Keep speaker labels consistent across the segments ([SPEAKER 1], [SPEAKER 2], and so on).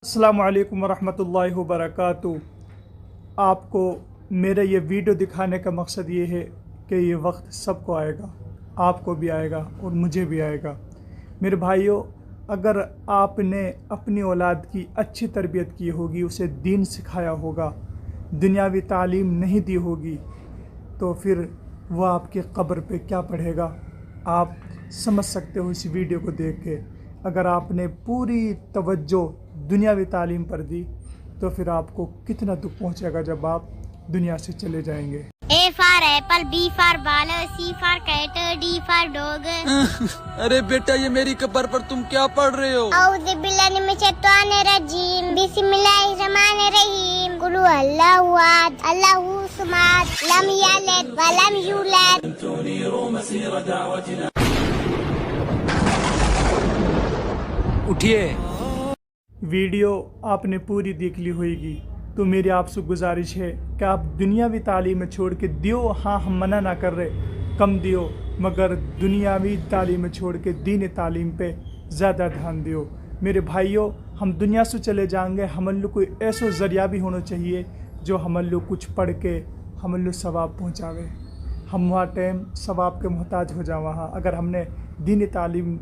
[SPEAKER 1] السلام علیکم ورحمۃ اللہ وبرکاتہ۔ آپ کو میرا یہ ویڈیو دکھانے کا مقصد یہ ہے کہ یہ وقت سب کو آئے گا، آپ کو بھی آئے گا اور مجھے بھی آئے گا۔ میرے بھائیوں، اگر آپ نے اپنی اولاد کی اچھی تربیت کی ہوگی، اسے دین سکھایا ہوگا، دنیاوی تعلیم نہیں دی ہوگی، تو پھر وہ آپ کی قبر پہ کیا پڑھے گا آپ سمجھ سکتے ہو اس ویڈیو کو دیکھ کے۔ اگر آپ نے پوری توجہ دنیاوی تعلیم پر دی تو پھر آپ کو کتنا دکھ پہنچے گا جب آپ دنیا سے چلے جائیں گے۔
[SPEAKER 2] A for apple, B for ball, C for cat, D for dog.
[SPEAKER 3] ارے بیٹا، یہ میری قبر پر تم کیا پڑھ رہے ہو؟
[SPEAKER 2] اعوذ باللہ من الشیطان الرجیم، بسم اللہ الرحمن الرحیم، قل هو اللہ احد، اللہ الصمد، لم یلد ولم یولد۔
[SPEAKER 3] اٹھیے۔
[SPEAKER 1] ویڈیو آپ نے پوری دیکھ لی ہوئے گی تو میری آپ سے گزارش ہے کہ آپ دنیاوی تعلیم میں چھوڑ کے دیو، ہاں ہم منع نہ کر رہے، کم دیو، مگر دنیاوی تعلیم میں چھوڑ کے دین تعلیم پہ زیادہ دھیان دیو۔ میرے بھائیوں، ہم دنیا سے چلے جائیں گے، ہم لوگ کوئی ایسا ذریعہ بھی ہونا چاہیے جو ہم لوگ کچھ پڑھ کے ہم لوگ ثواب پہنچاوے۔ ہم وہاں ٹائم ثواب کے محتاج ہو جائیں۔ وہاں اگر ہم نے دینی تعلیم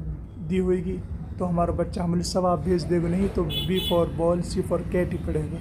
[SPEAKER 1] دی ہوئے گی تو ہمارا بچہ ہم لوگ ثواب بھیج دے گا، نہیں تو B for ball, C for cat ہی پڑھے گا۔